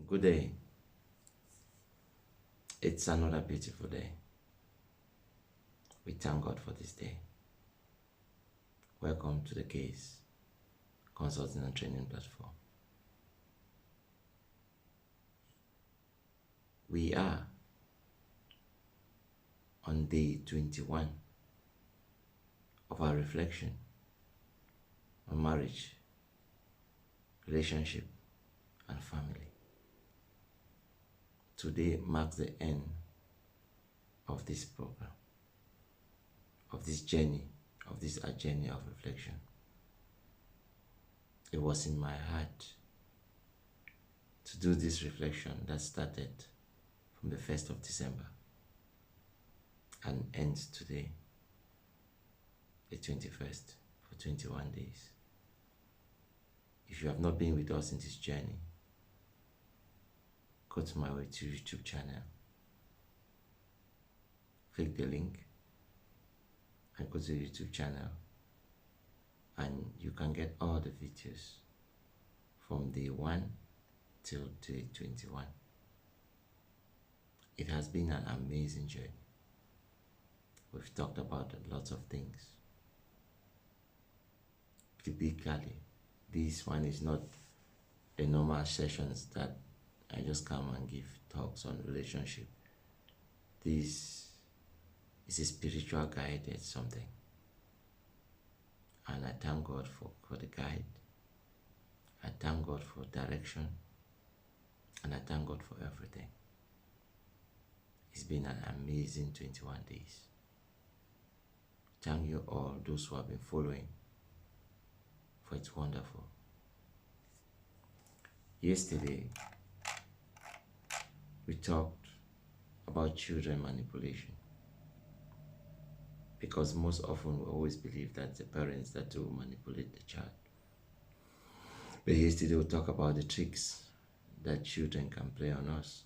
Good day. It's another beautiful day. We thank God for this day. Welcome to the Case Consulting and Training Platform. We are on day 21 of our reflection on marriage, relationship, and family. Today marks the end of this program, of this journey, of this journey of reflection. It was in my heart to do this reflection that started from the 1st of December and ends today, the 21st, for 21 days. If you have not been with us in this journey, go to my YouTube channel, click the link, and go to the YouTube channel, and you can get all the videos from day 1 till day 21. It has been an amazing journey. We've talked about lots of things. Typically, this one is not the normal sessions that I just come and give talks on relationship. This is a spiritual guided something. And I thank God for the guide. I thank God for direction. And I thank God for everything. It's been an amazing 21 days. Thank you all, those who have been following, for it's wonderful. Yesterday, we talked about children manipulation, because most often we always believe that the parents that do manipulate the child. But yesterday we talk about the tricks that children can play on us,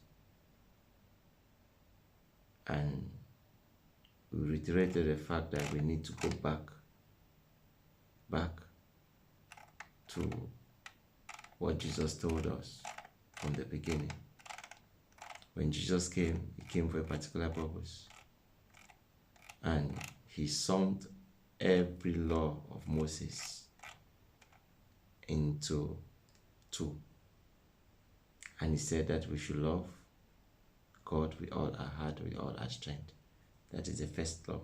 and we reiterated the fact that we need to go back to what Jesus told us from the beginning. When Jesus came, he came for a particular purpose. And he summed every law of Moses into 2. And he said that we should love God with all our heart, with all our strength. That is the first law.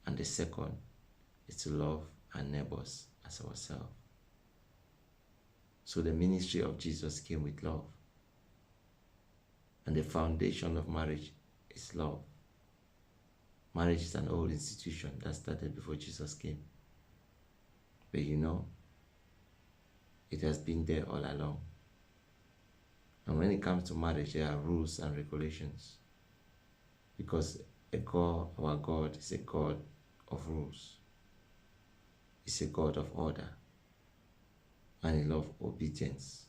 And the second is to love our neighbors as ourselves. So the ministry of Jesus came with love. And the foundation of marriage is love. Marriage is an old institution that started before Jesus came. But you know, it has been there all along. And when it comes to marriage, there are rules and regulations. Because our God is a God of rules. He's a God of order. And he loves obedience.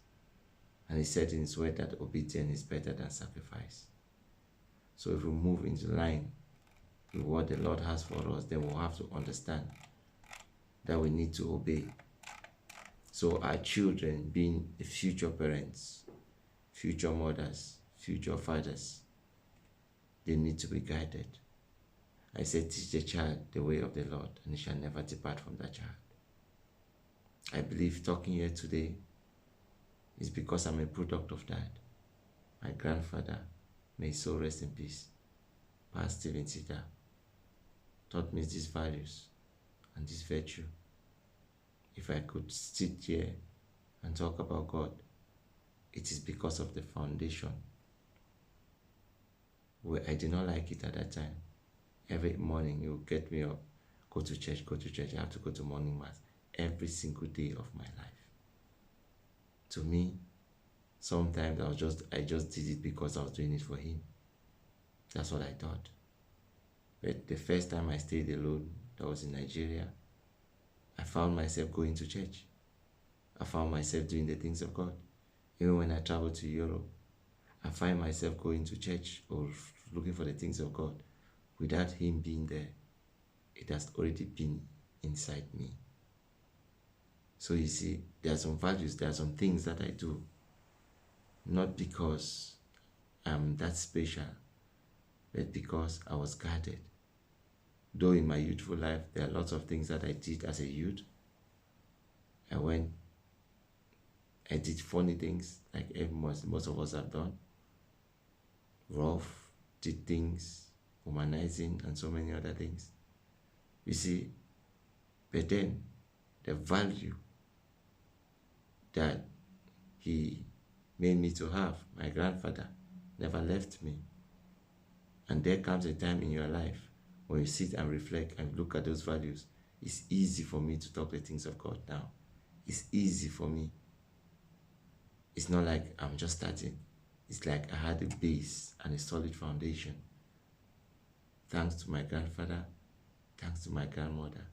And he said in his word that obedience is better than sacrifice. So if we move into line with what the Lord has for us, then we'll have to understand that we need to obey. So our children, being the future parents, future mothers, future fathers, they need to be guided. I said, teach the child the way of the Lord, and he shall never depart from that child. I believe talking here today is because I'm a product of that. My grandfather, may his soul rest in peace, Pastor Stephen Sita, taught me these values and this virtue. If I could sit here and talk about God, it is because of the foundation. Where I did not like it at that time. Every morning he would get me up, go to church. I have to go to morning mass every single day of my life. To me, sometimes I just did it because I was doing it for him. That's what I thought. But the first time I stayed alone, that was in Nigeria, I found myself going to church. I found myself doing the things of God. Even when I traveled to Europe, I find myself going to church or looking for the things of God without him being there. It has already been inside me. So you see, there are some values, there are some things that I do not because I'm that special, but because I was guarded. Though in my youthful life, there are lots of things that I did as a youth. I did funny things like most of us have done. Rough, did things, humanizing, and so many other things. You see, but then the value that he made me to have, my grandfather, never left me. And there comes a time in your life when you sit and reflect and look at those values. It's easy for me to talk the things of God now. It's easy for me. It's not like I'm just starting. It's like I had a base and a solid foundation. Thanks to my grandfather, thanks to my grandmother.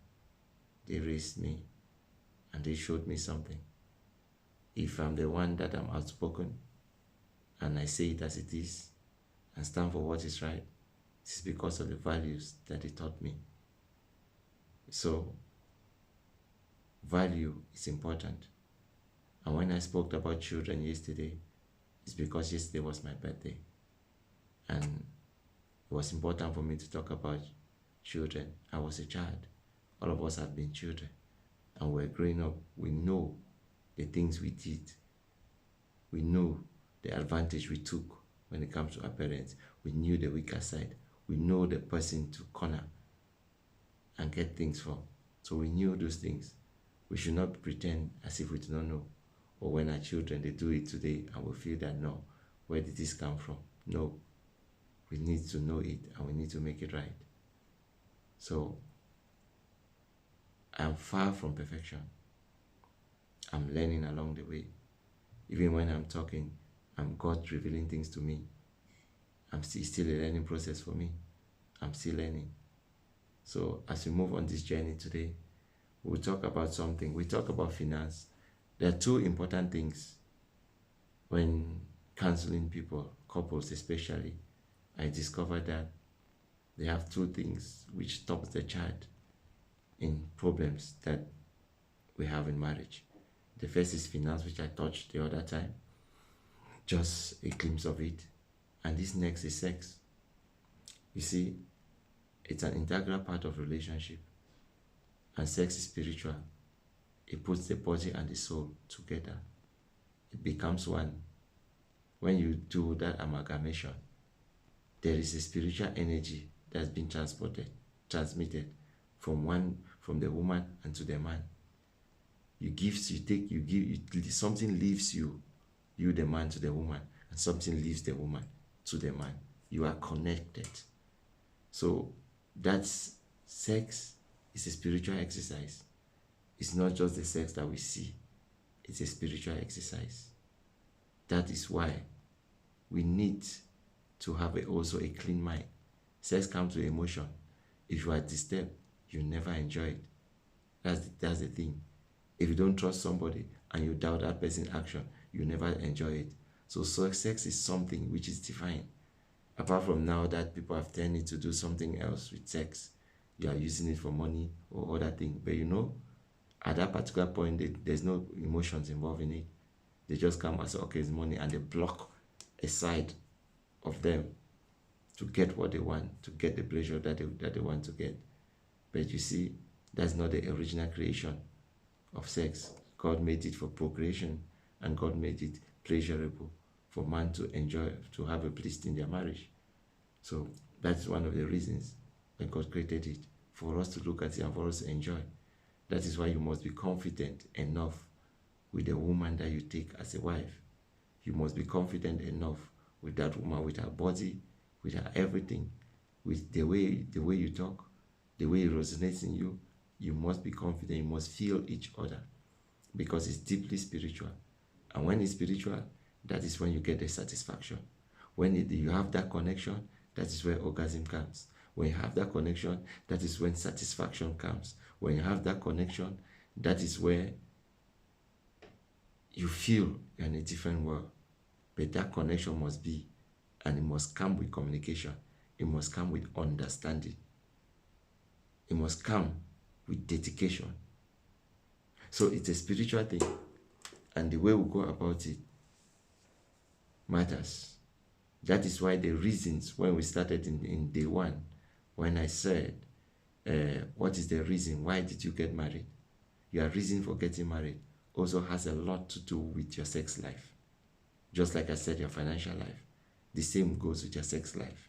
They raised me and they showed me something. If I'm the one that I'm outspoken and I say it as it is and stand for what is right, it's because of the values that they taught me. So, value is important. And when I spoke about children yesterday, it's because yesterday was my birthday. And it was important for me to talk about children. I was a child. All of us have been children. And we're growing up. We know the things we did. We know the advantage we took when it comes to our parents. We knew the weaker side. We know the person to corner and get things from. So we knew those things. We should not pretend as if we do not know. Or when our children, they do it today and we feel that, no, where did this come from? No, we need to know it and we need to make it right. So, I'm far from perfection. I'm learning along the way. Even when I'm talking, I'm God revealing things to me. It's still a learning process for me. I'm still learning. So as we move on this journey today, we'll talk about something. We talk about finance. There are two important things when counseling people, couples especially. I discovered that they have two things which stops the child in problems that we have in marriage. The first is finance, which I touched the other time, just a glimpse of it. And this next is sex. You see, it's an integral part of relationship. And sex is spiritual. It puts the body and the soul together. It becomes one. When you do that amalgamation, there is a spiritual energy that's been transmitted from the woman and to the man. Something leaves you the man to the woman, and something leaves the woman to the man. You are connected. So that's sex is a spiritual exercise. It's not just the sex that we see. It's a spiritual exercise. That is why we need to have also a clean mind. Sex comes with emotion. If you are disturbed, you never enjoy it. That's the thing. If you don't trust somebody and you doubt that person's action, you never enjoy it. So sex is something which is divine. Apart from now that people have tended to do something else with sex, you are using it for money or other things. But at that particular point, there's no emotions involved in it. They just come and say, okay, it's money, and they block a side of them to get what they want, to get the pleasure that they want to get. But you see, that's not the original creation of sex. God made it for procreation, and God made it pleasurable for man to enjoy, to have a bliss in their marriage. So that's one of the reasons that God created it, for us to look at it and for us to enjoy. That is why you must be confident enough with the woman that you take as a wife. You must be confident enough with that woman, with her body, with her everything, with the way you talk, the way it resonates in you. You must be confident. You must feel each other, because it's deeply spiritual. And when it's spiritual, that is when you get the satisfaction. When you have that connection, that is where orgasm comes. When you have that connection, that is when satisfaction comes. When you have that connection, that is where you feel you're in a different world. But that connection must be, and it must come with communication. It must come with understanding. It must come with dedication. So it's a spiritual thing. And the way we go about it matters. That is why the reasons when we started in day one, when I said, what is the reason? Why did you get married? Your reason for getting married also has a lot to do with your sex life. Just like I said, your financial life. The same goes with your sex life.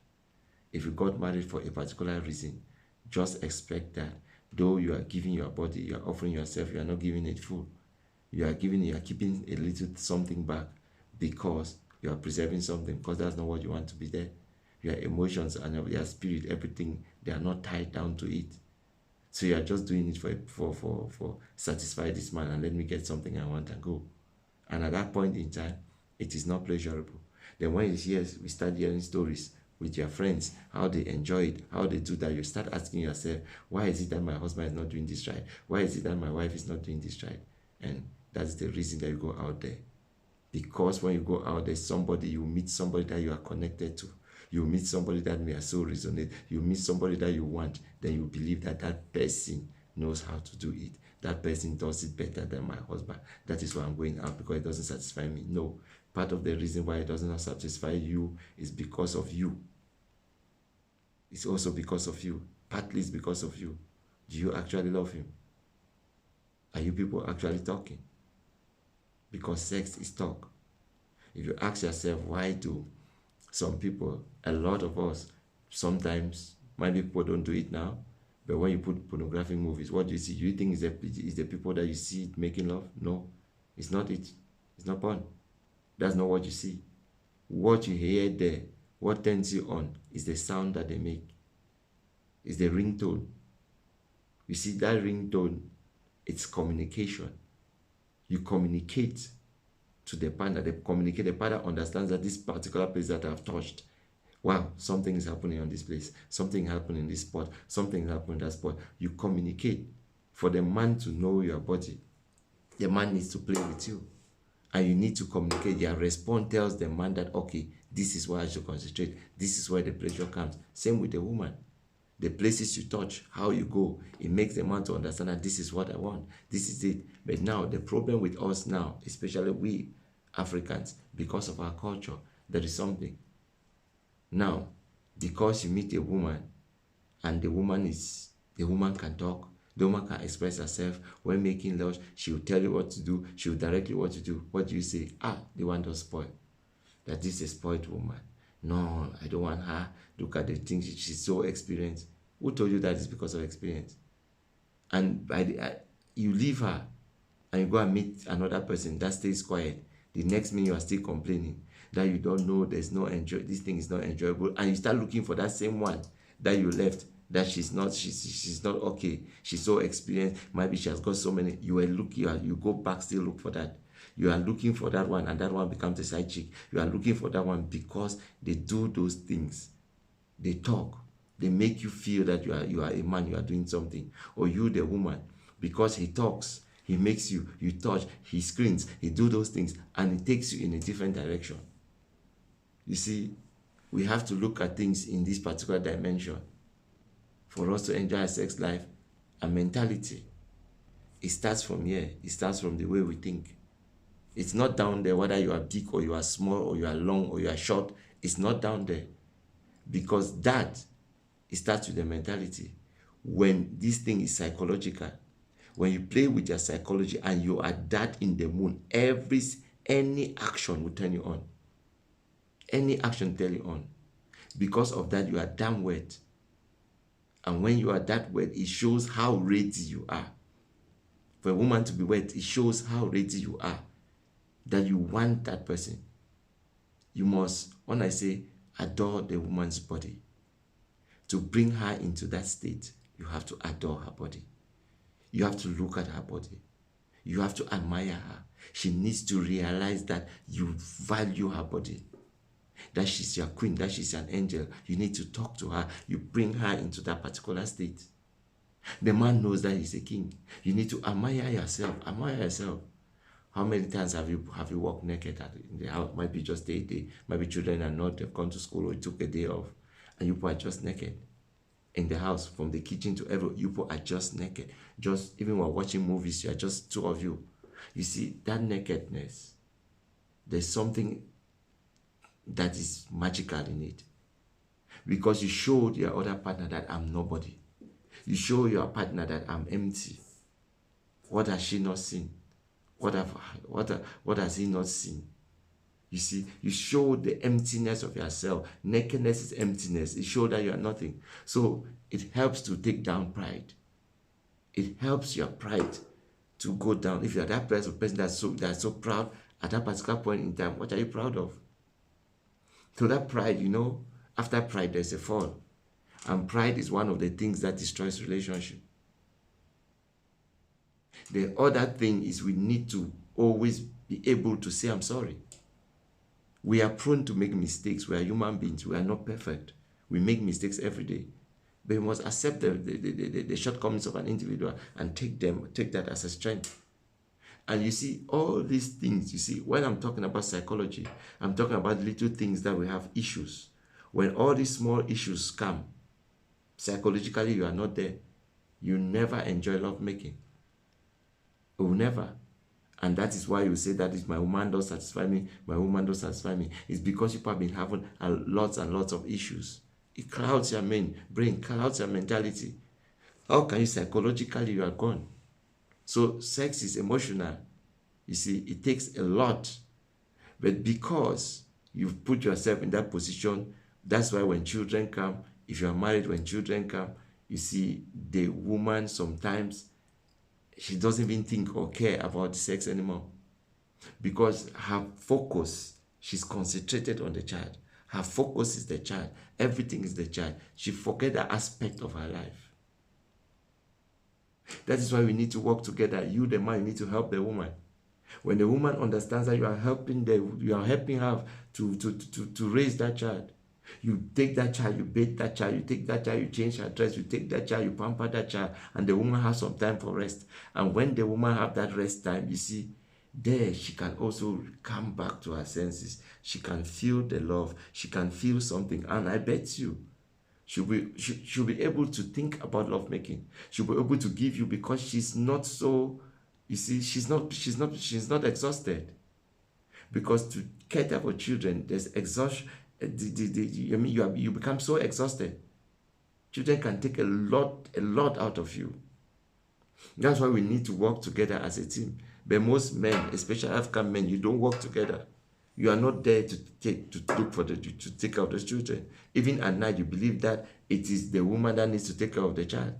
If you got married for a particular reason, just expect that though you are giving your body, you are offering yourself, you are not giving it full. You are keeping a little something back because you are preserving something, because that's not what you want to be there. Your emotions and your spirit, everything, they are not tied down to it. So you are just doing it for satisfy this man and let me get something I want and go. And at that point in time, it is not pleasurable. Then when we start hearing stories with your friends, how they enjoy it, how they do that, you start asking yourself, why is it that my husband is not doing this right? Why is it that my wife is not doing this right? And that's the reason that you go out there. Because when you go out there, you meet somebody that you are connected to. You meet somebody that may so resonate. You meet somebody that you want. Then you believe that that person knows how to do it. That person does it better than my husband. That is why I'm going out, because it doesn't satisfy me. No. Part of the reason why it does not satisfy you is because of you. It's also because of you. Partly it's because of you. Do you actually love him? Are you people actually talking? Because sex is talk. If you ask yourself, why do some people, a lot of us, sometimes, maybe people don't do it now, but when you put pornographic movies, what do you see? Do you think it's the people that you see making love? No, it's not it. It's not porn. That's not what you see. What you hear there, what turns you on, is the sound that they make. It's the ringtone. You see, that ringtone, it's communication. You communicate to the partner. The partner understands that this particular place that I've touched, wow, something is happening on this place. Something happened in this spot. Something happened in that spot. You communicate. For the man to know your body, the man needs to play with you. And you need to communicate. Your response tells the man that, okay, this is where I should concentrate. This is where the pleasure comes. Same with the woman. The places you touch, how you go, it makes the man to understand that this is what I want. This is it. But now, the problem with us now, especially we Africans, because of our culture, there is something. Now, because you meet a woman, and the woman can talk, the woman can express herself. When making love, she will tell you what to do. She will direct you what to do. What do you say? The one does spoil. That this is a spoiled woman. No, I don't want her. Look at the things. She's so experienced. Who told you that it's because of experience? And you leave her and you go and meet another person that stays quiet. The next minute you are still complaining that you don't know, this thing is not enjoyable. And you start looking for that same one that you left, that she's not okay. She's so experienced. Maybe she has got so many. You go back, still look for that. You are looking for that one, and that one becomes a side chick. You are looking for that one because they do those things. They talk. They make you feel that you are a man, you are doing something. Or you, the woman, because he talks, he makes you touch, he screams, he do those things, and it takes you in a different direction. You see, we have to look at things in this particular dimension for us to enjoy our sex life and mentality. It starts from here. It starts from the way we think. It's not down there whether you are big or you are small or you are long or you are short. It's not down there. Because it starts with the mentality. When this thing is psychological, when you play with your psychology and you are that in the moon, any action will turn you on. Any action will turn you on. Because of that, you are damn wet. And when you are that wet, it shows how ready you are. For a woman to be wet, it shows how ready you are. That you want that person. You must, when I say adore the woman's body, to bring her into that state, you have to adore her body. You have to look at her body. You have to admire her. She needs to realize that you value her body. That she's your queen, that she's an angel. You need to talk to her. You bring her into that particular state. The man knows that he's a king. You need to admire yourself. Admire yourself. How many times have you walked naked in the house? Might be just a day. Maybe children are not, they've gone to school or you took a day off. And you are just naked. In the house, from the kitchen to everywhere, you are just naked. Just, even while watching movies, you are just two of you. You see, that nakedness, there's something that is magical in it. Because you showed your other partner that I'm nobody. You show your partner that I'm empty. What has she not seen? What has he not seen? You see, you show the emptiness of yourself. Nakedness is emptiness. It shows that you are nothing. So it helps to take down pride. It helps your pride to go down. If you're that person that's so proud at that particular point in time, what are you proud of? So that pride, after pride, there's a fall. And pride is one of the things that destroys relationship. The other thing is we need to always be able to say, I'm sorry. We are prone to make mistakes. We are human beings. We are not perfect. We make mistakes every day. But we must accept the shortcomings of an individual and take that as a strength. And you see, all these things, you see, when I'm talking about psychology, I'm talking about little things that we have issues. When all these small issues come, psychologically you are not there. You never enjoy lovemaking. You will never. And that is why you say that is my woman does satisfy me, my woman does satisfy me. It's because you have been having lots and lots of issues. It clouds your brain, clouds your mentality. How can you psychologically, you are gone? So sex is emotional. You see, it takes a lot. But because you've put yourself in that position, that's why when children come, if you are married, when children come, you see, the woman sometimes, she doesn't even think or care about sex anymore. Because her focus, she's concentrated on the child. Her focus is the child. Everything is the child. She forget that aspect of her life. That is why we need to work together. You, the man, you need to help the woman. When the woman understands that you are helping her to raise that child. You take that child, you bathe that child, you take that child, you change her dress, you take that child, you pamper that child, and the woman has some time for rest. And when the woman have that rest time, you see, there she can also come back to her senses. She can feel the love. She can feel something. And I bet you, she'll be able to think about lovemaking. She'll be able to give you, because she's not so, you see, she's not exhausted. Because to cater for children, there's exhaustion. You become so exhausted. Children can take a lot out of you. That's why we need to work together as a team. But most men, especially African men, you don't work together. You are not there to take care of the children. Even at night, you believe that it is the woman that needs to take care of the child.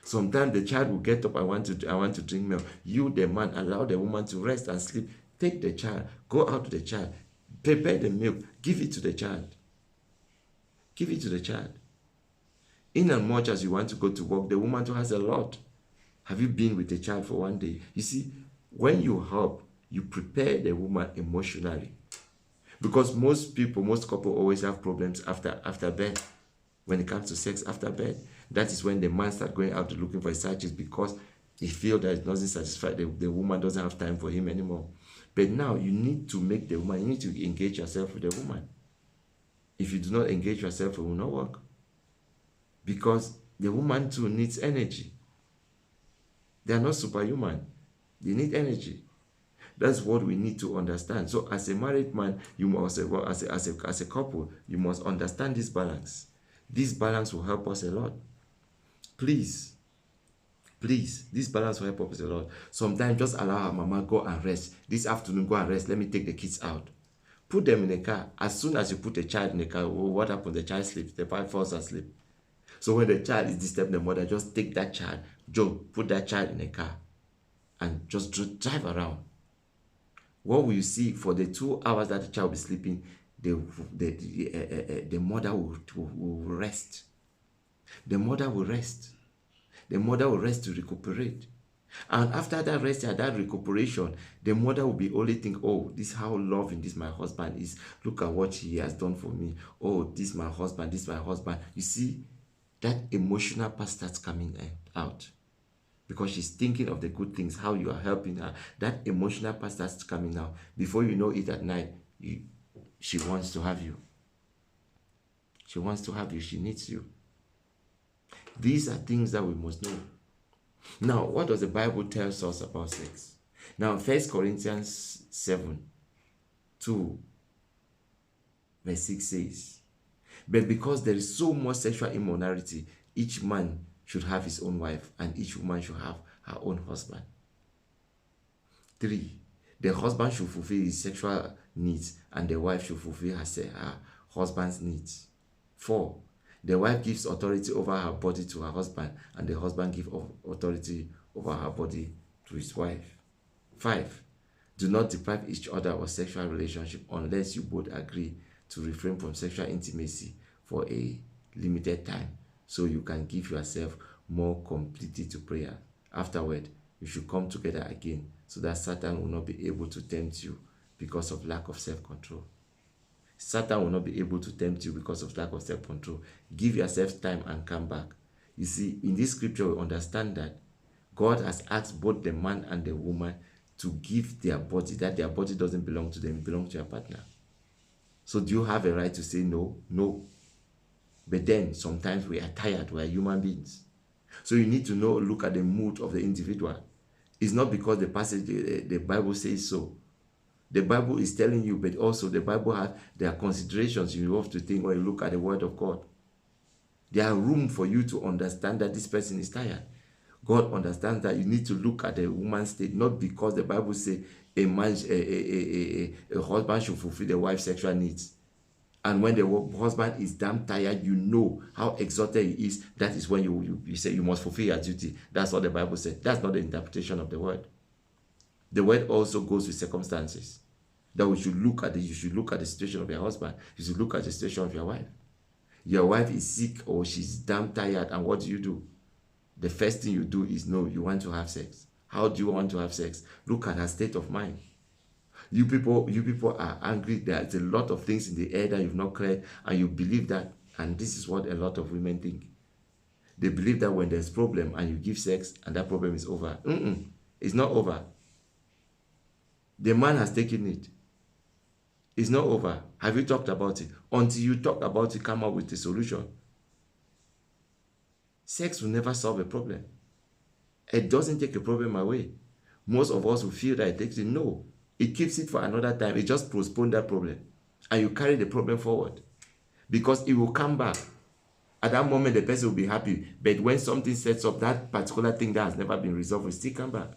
Sometimes the child will get up, I want to drink milk. You, the man, allow the woman to rest and sleep. Take the child, go out to the child, prepare the milk, give it to the child. Give it to the child. In as much as you want to go to work, the woman too has a lot. Have you been with the child for one day? You see, when you help, you prepare the woman emotionally. Because most couples always have problems after bed. When it comes to sex after bed, that is when the man starts going out looking for a side chick, because he feels that it doesn't satisfy, the woman doesn't have time for him anymore. But now you need to make the woman, you need to engage yourself with the woman. If you do not engage yourself, it will not work. Because the woman too needs energy. They are not superhuman. They need energy. That's what we need to understand. So as a married man, you must, as a couple, you must understand this balance. This balance will help us a lot. Please, this balance will help us a lot. Sometimes just allow our mama go and rest. This afternoon, go and rest. Let me take the kids out. Put them in the car. As soon as you put the child in the car, what happens? The child sleeps. The child falls asleep. So when the child is disturbing the mother, just take that child, Joe, put that child in the car and just drive around. What will you see for the 2 hours that the child will be sleeping? The mother will rest. The mother will rest. The mother will rest to recuperate. And after that rest and that recuperation, the mother will be only think, oh, this is how loving this my husband is. Look at what he has done for me. Oh, this my husband, this my husband. You see, that emotional part starts coming out. Because she's thinking of the good things, how you are helping her. That emotional part starts coming out. Before you know it at night, she wants to have you. She wants to have you. She needs you. These are things that we must know. Now, what does the Bible tell us about sex? Now, 1 Corinthians 7:2 Verse 6 says, but because there is so much sexual immorality, each man should have his own wife, and each woman should have her own husband. 3, the husband should fulfill his sexual needs, and the wife should fulfill her husband's needs. 4, the wife gives authority over her body to her husband, and the husband gives authority over her body to his wife. 5, do not deprive each other of sexual relationship unless you both agree to refrain from sexual intimacy for a limited time, so you can give yourself more completely to prayer. Afterward, you should come together again, so that Satan will not be able to tempt you because of lack of self-control. Satan will not be able to tempt you because of lack of self-control. Give yourself time and come back. You see, in this scripture, we understand that God has asked both the man and the woman to give their body, that their body doesn't belong to them, it belongs to your partner. So do you have a right to say no? No. But then sometimes we are tired, we are human beings. So you need to know, look at the mood of the individual. It's not because the passage, the Bible says so. The Bible is telling you, but also the Bible has, there are considerations you have to think when you look at the word of God. There are room for you to understand that this person is tired. God understands that you need to look at the woman's state, not because the Bible says a husband should fulfill the wife's sexual needs. And when the husband is damn tired, you know how exhausted he is. That is when you say you must fulfill your duty. That's what the Bible said. That's not the interpretation of the word. The word also goes with circumstances. That we should look at it. You should look at the situation of your husband. You should look at the situation of your wife. Your wife is sick or she's damn tired, and what do? The first thing you do is, no, you want to have sex. How do you want to have sex? Look at her state of mind. You people are angry. There's a lot of things in the air that you've not cleared, and you believe that. And this is what a lot of women think. They believe that when there's problem and you give sex and that problem is over. It's not over. The man has taken it. It's not over. Have you talked about it? Until you talk about it, come up with a solution. Sex will never solve a problem. It doesn't take a problem away. Most of us will feel that it takes it. No. It keeps it for another time. It just postpones that problem. And you carry the problem forward. Because it will come back. At that moment, the person will be happy. But when something sets up, that particular thing that has never been resolved will still come back.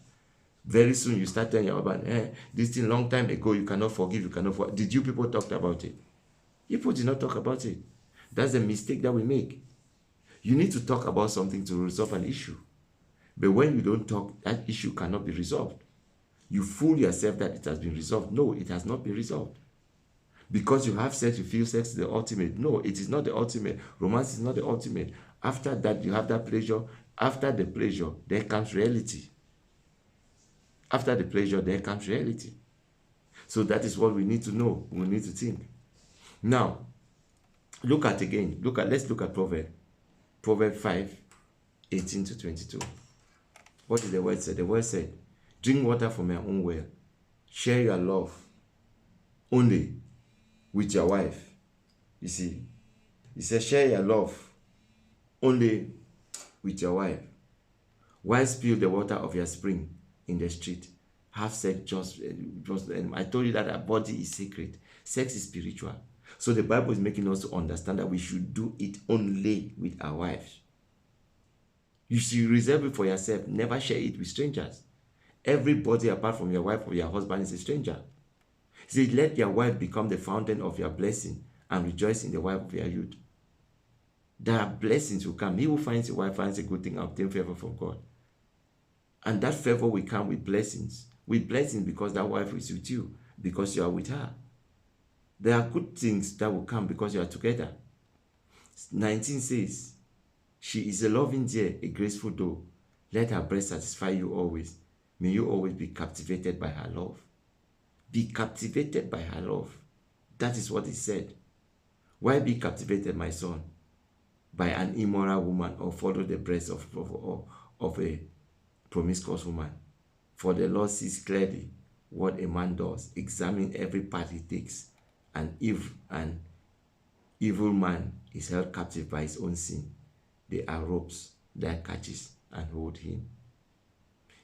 Very soon, you start telling your husband, this thing long time ago, you cannot forgive, you cannot forgive. Did you people talk about it? You people did not talk about it. That's the mistake that we make. You need to talk about something to resolve an issue. But when you don't talk, that issue cannot be resolved. You fool yourself that it has been resolved. No, it has not been resolved. Because you have sex, you feel sex is the ultimate. No, it is not the ultimate. Romance is not the ultimate. After that, you have that pleasure. After the pleasure, there comes reality. After the pleasure, there comes reality. So that is what we need to know. We need to think. Now, let's look at Proverbs. Proverbs 5:18-22. What did the word say? The word said, drink water from your own well. Share your love only with your wife. You see, he says, share your love only with your wife. Why spill the water of your spring in the street? Have sex just I told you that our body is sacred. Sex is spiritual. So the Bible is making us to understand that we should do it only with our wives. You should reserve it for yourself. Never share it with strangers. Everybody apart from your wife or your husband is a stranger. He said, let your wife become the fountain of your blessing and rejoice in the wife of your youth. There are blessings will come. He who finds a wife finds a good thing and obtain favor from God. And that favor will come with blessings. With blessings because that wife is with you, because you are with her. There are good things that will come because you are together. 19 says, she is a loving deer, a graceful doe. Let her breast satisfy you always. May you always be captivated by her love. Be captivated by her love. That is what he said. Why be captivated, my son? By an immoral woman, or follow the breast of a promiscuous woman. For the Lord sees clearly what a man does. Examine every part he takes. An evil man is held captive by his own sin. There are ropes that catches and hold him.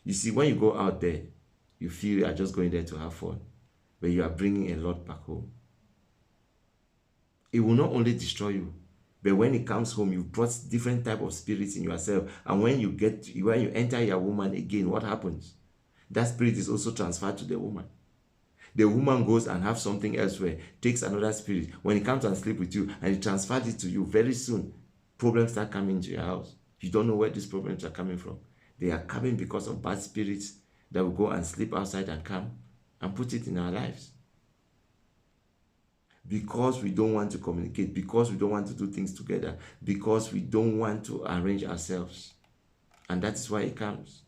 You see, when you go out there, you feel you are just going there to have fun, but you are bringing a lot back home. It will not only destroy you, but when it comes home, you brought different type of spirits in yourself. And when you enter your woman again, what happens? That spirit is also transferred to the woman. The woman goes and have something elsewhere, takes another spirit. When it comes and sleep with you, and it transfers it to you, very soon, problems start coming into your house. You don't know where these problems are coming from. They are coming because of bad spirits that will go and sleep outside and come and put it in our lives. Because we don't want to communicate, because we don't want to do things together, because we don't want to arrange ourselves. And that is why it comes.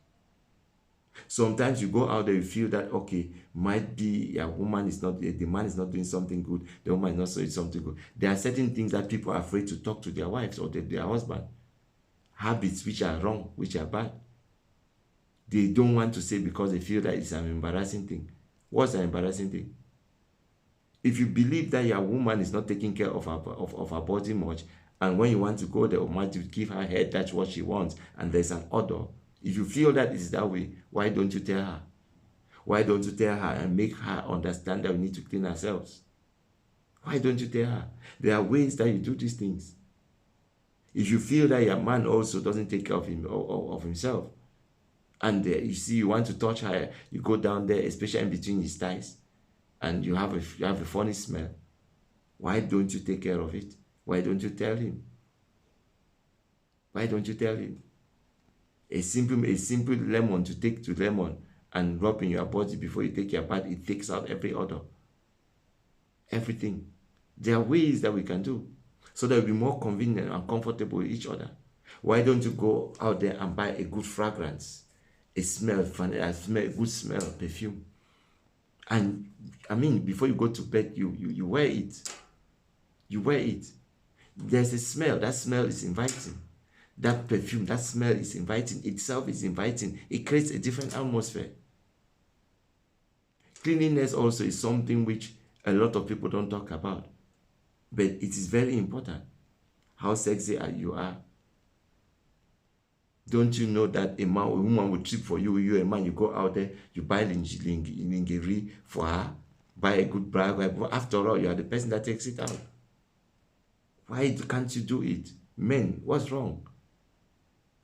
Sometimes you go out there, you feel that, okay, might be a woman is not, the man is not doing something good, the woman is not doing something good. There are certain things that people are afraid to talk to their wives or their husband. Habits which are wrong, which are bad. They don't want to say because they feel that it's an embarrassing thing. What's an embarrassing thing? If you believe that your woman is not taking care of her body much, and when you want to go there, or want to give her head, that's what she wants, and there's an order. If you feel that it's that way, why don't you tell her? Why don't you tell her and make her understand that we need to clean ourselves? Why don't you tell her? There are ways that you do these things. If you feel that your man also doesn't take care of himself, and you see you want to touch her, you go down there, especially in between his thighs, and you have a funny smell, why don't you take care of it? Why don't you tell him? Why don't you tell him? A simple lemon to take to lemon and rub in your body before you take your bath, it takes out every odor. Everything. There are ways that we can do so that we'll be more convenient and comfortable with each other. Why don't you go out there and buy a good fragrance, a good smell, perfume? And I mean, before you go to bed, you wear it. You wear it. There's a smell. That smell is inviting. That perfume, that smell is inviting. Itself is inviting. It creates a different atmosphere. Cleanliness also is something which a lot of people don't talk about. But it is very important. How sexy you are. Don't you know that a woman will trip for you? You a man, you go out there, you buy lingerie for her, buy a good bra. After all, you are the person that takes it out. Why can't you do it? Men, what's wrong?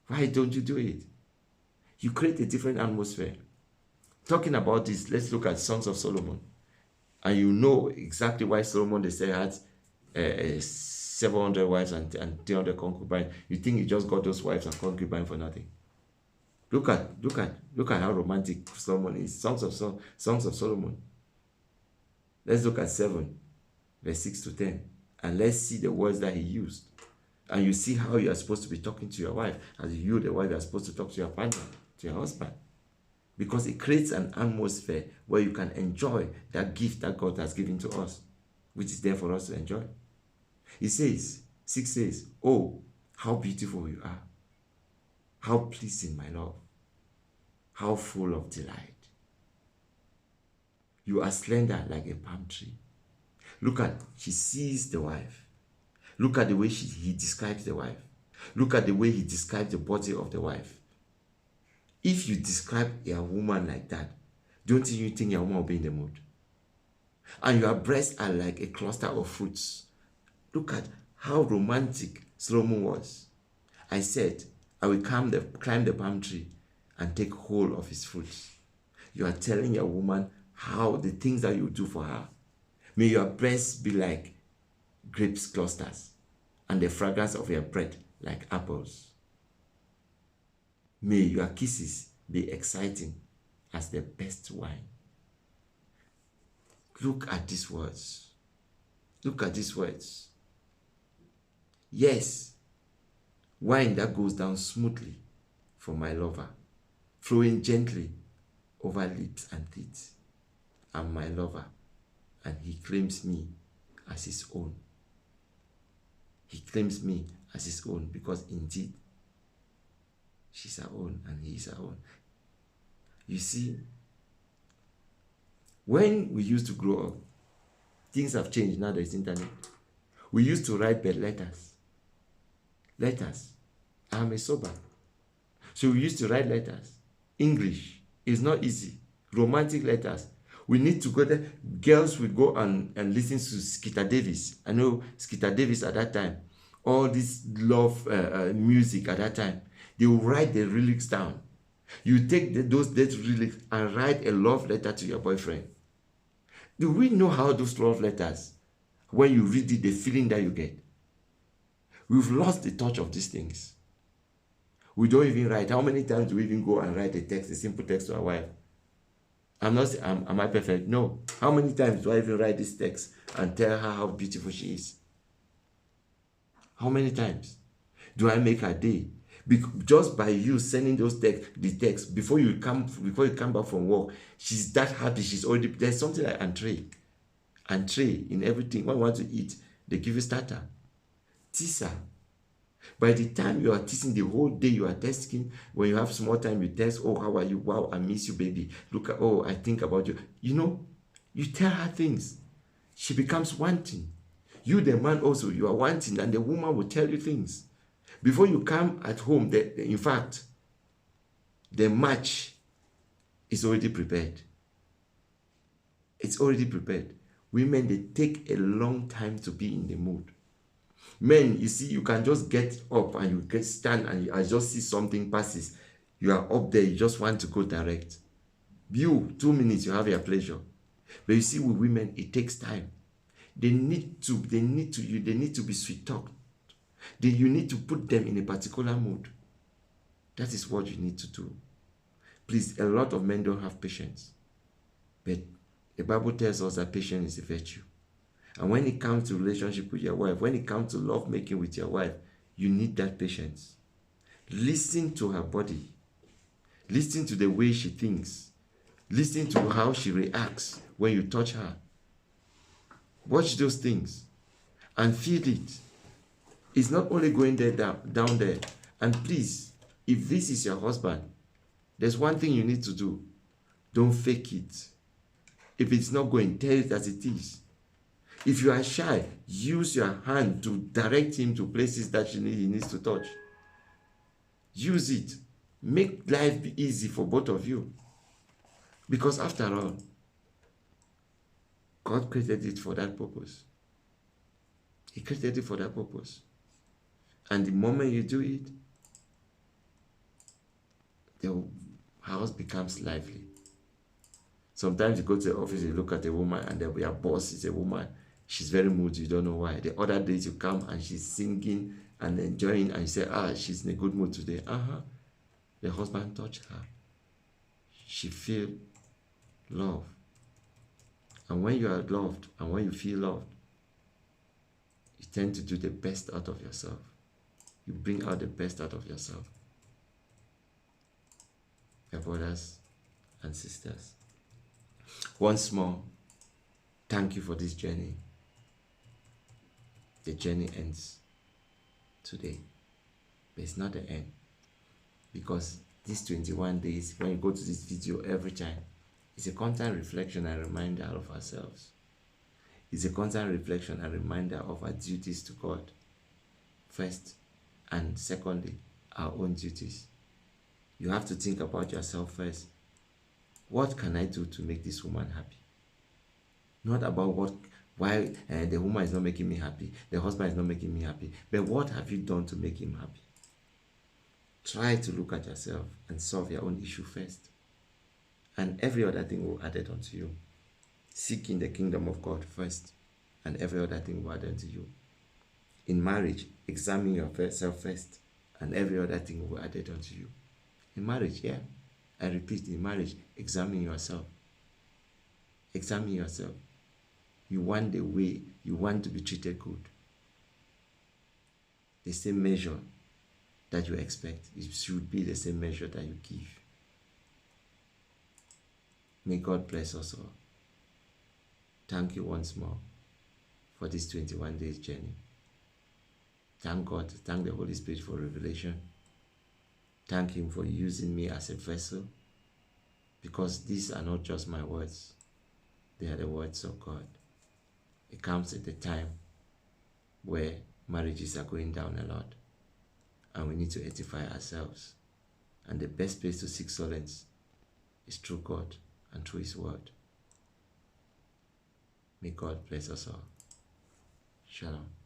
Why don't you do it? You create a different atmosphere. Talking about this, let's look at Songs of Solomon. And you know exactly why Solomon, they say, had 700 wives and 300 concubines. You think he just got those wives and concubines for nothing? Look at how romantic Solomon is. Songs of Solomon. Let's look at 7, verse 6 to 10. And let's see the words that he used. And you see how you are supposed to be talking to your wife. As you, the wife, are supposed to talk to your partner, to your husband. Because it creates an atmosphere where you can enjoy that gift that God has given to us, which is there for us to enjoy. He says, 6 says, oh, how beautiful you are. How pleasing, my love. How full of delight. You are slender like a palm tree. Look at, she sees the wife. Look at the way he describes the wife. Look at the way he describes the body of the wife. If you describe a woman like that, don't you think your woman will be in the mood? And your breasts are like a cluster of fruits. Look at how romantic Solomon was. I said, I will climb the palm tree and take hold of his fruits. You are telling your woman how the things that you do for her. May your breasts be like grapes clusters, and the fragrance of your breath like apples. May your kisses be exciting as the best wine. Look at these words. Look at these words. Yes, wine that goes down smoothly for my lover, flowing gently over lips and teeth. I'm my lover, and he claims me as his own. He claims me as his own because indeed she's our own and he is our own. You see, when we used to grow up, things have changed. Now there's internet. We used to write letters. I'm a sober. So we used to write letters. English is not easy. Romantic letters. We need to go there. Girls will go and listen to Skeeter Davis. I know Skeeter Davis at that time. All this love music at that time. They will write the lyrics down. You take those lyrics and write a love letter to your boyfriend. Do we know how those love letters, when you read it, the feeling that you get? We've lost the touch of these things. We don't even write. How many times do we even go and write a simple text to our wife? I'm not saying, am I perfect? No. How many times do I even write this text and tell her how beautiful she is? How many times do I make her day? Just by you sending the text before you come back from work, she's that happy. She's already, there's something like entree in everything. When you want to eat, they give you starter. Teaser. By the time you are teasing the whole day, you are texting. When you have small time, you text, oh, how are you? Wow, I miss you, baby. Look at, oh, I think about you. You know, you tell her things. She becomes wanting. You, the man, also, you are wanting, and the woman will tell you things. Before you come at home, in fact, the match is already prepared. It's already prepared. Women, they take a long time to be in the mood. Men, you see, you can just get up and you stand and I just see something passes. You are up there, you just want to go direct. You, 2 minutes, you have your pleasure. But you see, with women, it takes time. They need to be sweet talked. You need to put them in a particular mood. That is what you need to do. Please, a lot of men don't have patience. But the Bible tells us that patience is a virtue. And when it comes to relationship with your wife, when it comes to love making with your wife, you need that patience. Listen to her body. Listen to the way she thinks. Listen to how she reacts when you touch her. Watch those things and feel it. It's not only going there down there. And please, if this is your husband, there's one thing you need to do. Don't fake it. If it's not going, tell it as it is. If you are shy, use your hand to direct him to places that he needs to touch. Use it. Make life easy for both of you. Because after all, God created it for that purpose. He created it for that purpose. And the moment you do it, the house becomes lively. Sometimes you go to the office, you look at a woman, and then your boss is a woman. She's very moody, you don't know why. The other days you come and she's singing and enjoying, and you say, she's in a good mood today. The husband touched her. She feel love. And when you are loved and when you feel loved, you tend to do the best out of yourself. You bring out the best out of yourself. Your brothers and sisters, once more, thank you for this journey. The journey ends today, but it's not the end, because these 21 days, when you go to this video every time, it's a constant reflection and reminder of ourselves. It's a constant reflection and reminder of our duties to God, first, and secondly, our own duties. You have to think about yourself first. What can I do to make this woman happy? Not about why the woman is not making me happy, the husband is not making me happy, but what have you done to make him happy? Try to look at yourself and solve your own issue first. And every other thing will add it onto you. Seeking the kingdom of God first, and every other thing will add onto you. In marriage, examine yourself first, and every other thing will add it onto you. In marriage, yeah. I repeat, in marriage, examine yourself. Examine yourself. You want the way you want to be treated good. The same measure that you expect, it should be the same measure that you give. May God bless us all. Thank you once more for this 21 days journey. Thank God, thank the Holy Spirit for revelation. Thank Him for using me as a vessel, because these are not just my words, they are the words of God. It comes at a time where marriages are going down a lot, and we need to edify ourselves. And the best place to seek solace is through God and through His word. May God bless us all. Shalom.